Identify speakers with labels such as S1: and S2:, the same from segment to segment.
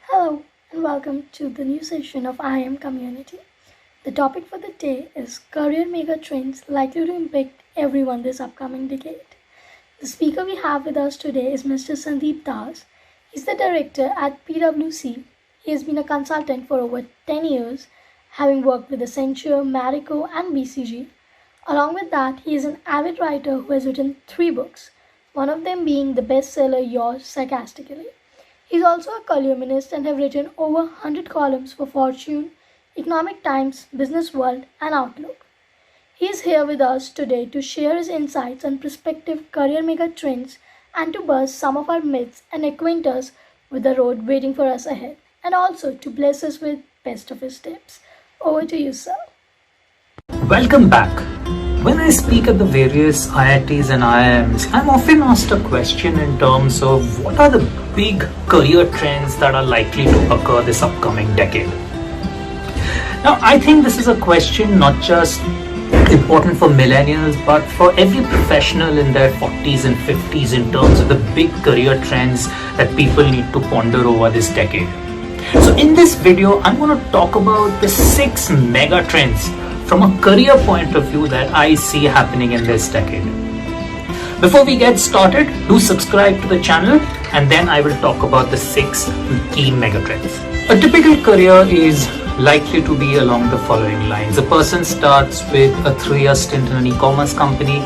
S1: Hello and welcome to the new session of I Am Community. The topic for the day is career mega trends likely to impact everyone this upcoming decade. The speaker we have with us today is Mr. Sandeep. He's the director at PwC. He has been a consultant for over 10 years, having worked with Accenture, Marico and BCG. Along with that, he is an avid writer who has written 3 books, one of them being the bestseller Yours Sarcastically. He is also a columnist and have written over 100 columns for Fortune, Economic Times, Business World and Outlook. He is here with us today to share his insights on prospective career mega trends and to bust some of our myths and acquaint us with the road waiting for us ahead, and also to bless us with best of his tips. Over to you, sir.
S2: Welcome back. When I speak at the various IITs and IIMs, I'm often asked a question in terms of what are the big career trends that are likely to occur this upcoming decade. Now, I think this is a question not just important for millennials, but for every professional in their 40s and 50s in terms of the big career trends that people need to ponder over this decade. So in this video, I'm going to talk about the 6 mega trends from a career point of view that I see happening in this decade. Before we get started, do subscribe to the channel and then I will talk about the 6 key megatrends. A typical career is likely to be along the following lines. A person starts with a 3-year stint in an e-commerce company,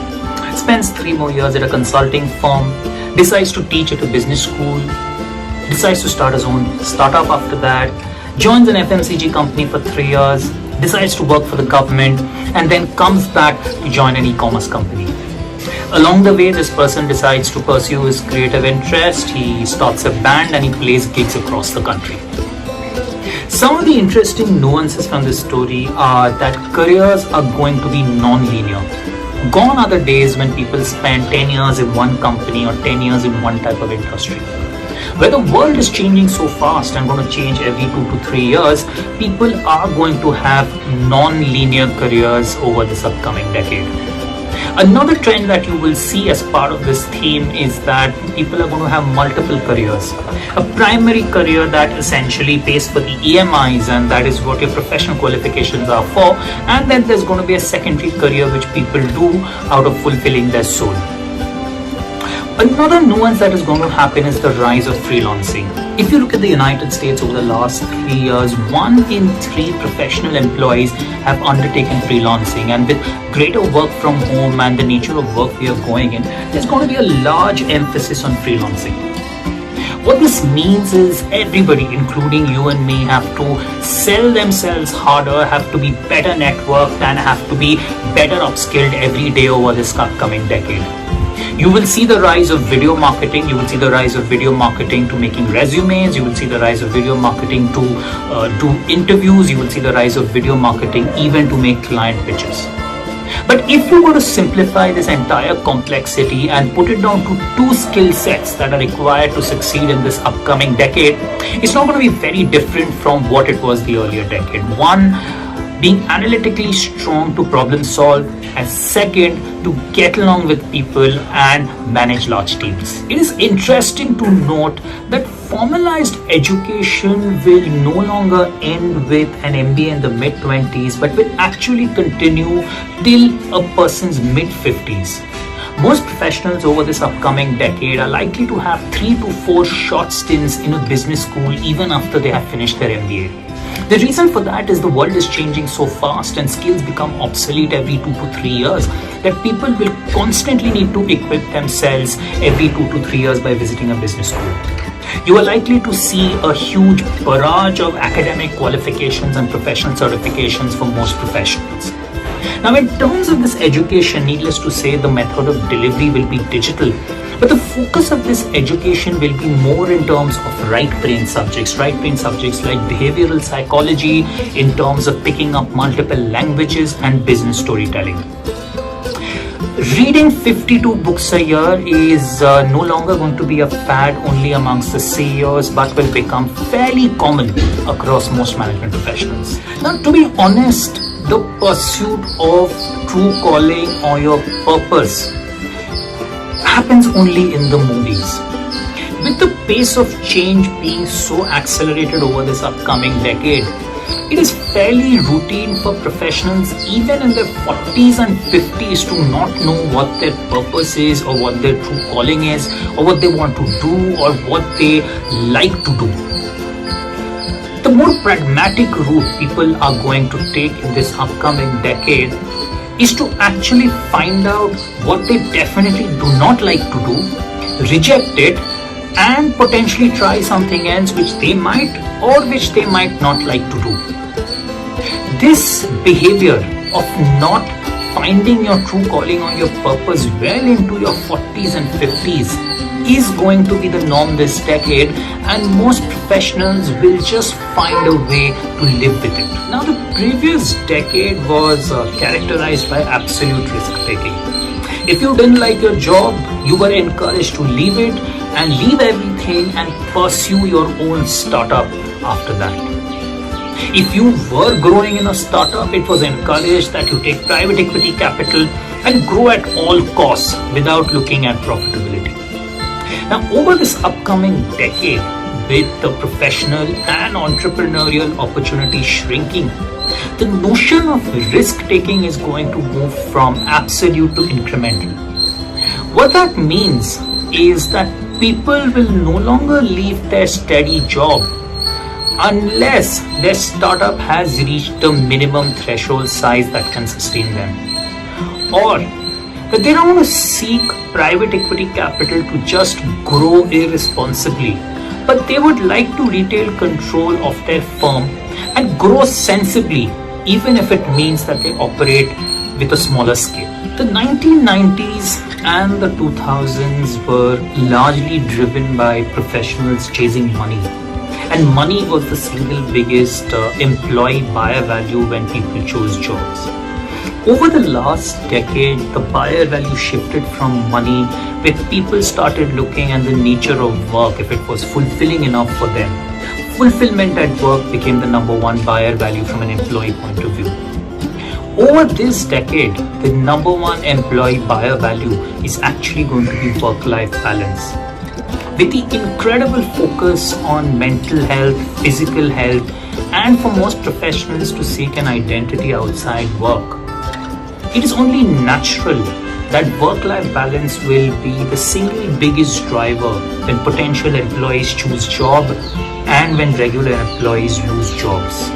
S2: spends 3 more years at a consulting firm, decides to teach at a business school, decides to start his own startup after that, joins an FMCG company for 3 years, decides to work for the government and then comes back to join an e-commerce company. Along the way, this person decides to pursue his creative interest. He starts a band and he plays gigs across the country. Some of the interesting nuances from this story are that careers are going to be non-linear. Gone are the days when people spend 10 years in one company or 10 years in one type of industry. Where the world is changing so fast and going to change every 2 to 3 years, people are going to have non-linear careers over this upcoming decade. Another trend that you will see as part of this theme is that people are going to have multiple careers. A primary career that essentially pays for the EMIs, and that is what your professional qualifications are for, and then there's going to be a secondary career which people do out of fulfilling their soul. Another nuance that is going to happen is the rise of freelancing. If you look at the United States over the last 3 years, 1 in 3 professional employees have undertaken freelancing, and with greater work from home and the nature of work we are going in, there's going to be a large emphasis on freelancing. What this means is everybody, including you and me, have to sell themselves harder, have to be better networked and have to be better upskilled every day over this upcoming decade. You will see the rise of video marketing. You will see the rise of video marketing to making resumes. You will see the rise of video marketing to do interviews. You will see the rise of video marketing even to make client pitches. But if you were to simplify this entire complexity and put it down to 2 skill sets that are required to succeed in this upcoming decade, it's not going to be very different from what it was the earlier decade. 1, being analytically strong to problem solve, and 2nd, to get along with people and manage large teams. It is interesting to note that formalized education will no longer end with an MBA in the mid-20s, but will actually continue till a person's mid-50s. Most professionals over this upcoming decade are likely to have 3 to 4 short stints in a business school even after they have finished their MBA. The reason for that is the world is changing so fast and skills become obsolete every 2 to 3 years that people will constantly need to equip themselves every 2 to 3 years by visiting a business school. You are likely to see a huge barrage of academic qualifications and professional certifications for most professionals. Now, in terms of this education, needless to say, the method of delivery will be digital. But the focus of this education will be more in terms of right brain subjects like behavioral psychology, in terms of picking up multiple languages and business storytelling. Reading 52 books a year is no longer going to be a fad only amongst the CEOs, but will become fairly common across most management professionals. Now, to be honest, the pursuit of true calling or your purpose happens only in the movies. With the pace of change being so accelerated over this upcoming decade, it is fairly routine for professionals even in their 40s and 50s to not know what their purpose is or what their true calling is or what they want to do or what they like to do. The more pragmatic route people are going to take in this upcoming decade is to actually find out what they definitely do not like to do, reject it, and potentially try something else which they might not like to do. This behavior of not finding your true calling or your purpose well into your 40s and 50s is going to be the norm this decade, and most professionals will just find a way to live with it. Now, the previous decade was characterized by absolute risk taking. If you didn't like your job, you were encouraged to leave it and leave everything and pursue your own startup after that. If you were growing in a startup, it was encouraged that you take private equity capital and grow at all costs without looking at profitability. Now, over this upcoming decade, with the professional and entrepreneurial opportunity shrinking, the notion of risk taking is going to move from absolute to incremental. What that means is that people will no longer leave their steady job unless their startup has reached the minimum threshold size that can sustain them, or that they don't want to seek private equity capital to just grow irresponsibly, but they would like to retain control of their firm and grow sensibly, even if it means that they operate with a smaller scale. The 1990s and the 2000s were largely driven by professionals chasing money. And money was the single biggest employee buyer value when people chose jobs. Over the last decade, the buyer value shifted from money, where people started looking at the nature of work, if it was fulfilling enough for them. Fulfillment at work became the number one buyer value from an employee point of view. Over this decade, the number one employee buyer value is actually going to be work-life balance. With the incredible focus on mental health, physical health, and for most professionals to seek an identity outside work, it is only natural that work-life balance will be the single biggest driver when potential employees choose job and when regular employees lose jobs.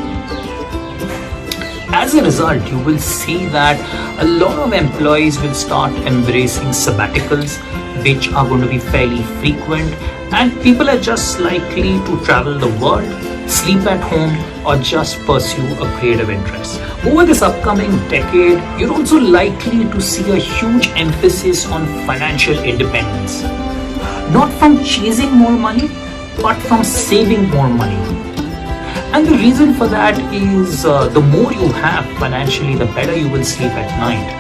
S2: As a result, you will see that a lot of employees will start embracing sabbaticals, which are going to be fairly frequent, and people are just likely to travel the world, sleep at home, or just pursue a creative interest. Over this upcoming decade, you're also likely to see a huge emphasis on financial independence. Not from chasing more money, but from saving more money. And the reason for that is the more you have financially, the better you will sleep at night.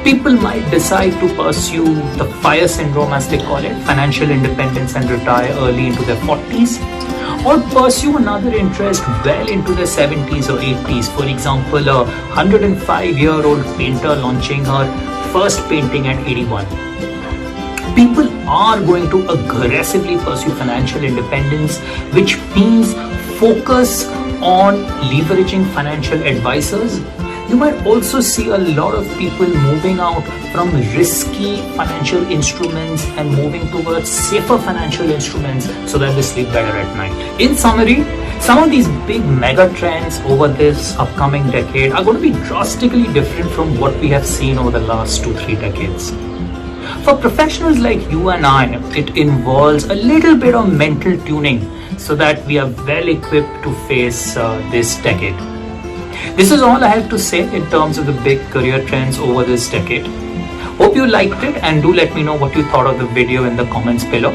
S2: People might decide to pursue the FIRE syndrome, as they call it, financial independence, and retire early into their 40s, or pursue another interest well into their 70s or 80s. For example, a 105-year-old painter launching her first painting at 81. People are going to aggressively pursue financial independence, which means focus on leveraging financial advisors. You might also see a lot of people moving out from risky financial instruments and moving towards safer financial instruments so that they sleep better at night. In summary, some of these big mega trends over this upcoming decade are going to be drastically different from what we have seen over the last 2-3 decades. For professionals like you and I, it involves a little bit of mental tuning so that we are well equipped to face this decade. This is all I have to say in terms of the big career trends over this decade. Hope you liked it, and do let me know what you thought of the video in the comments below.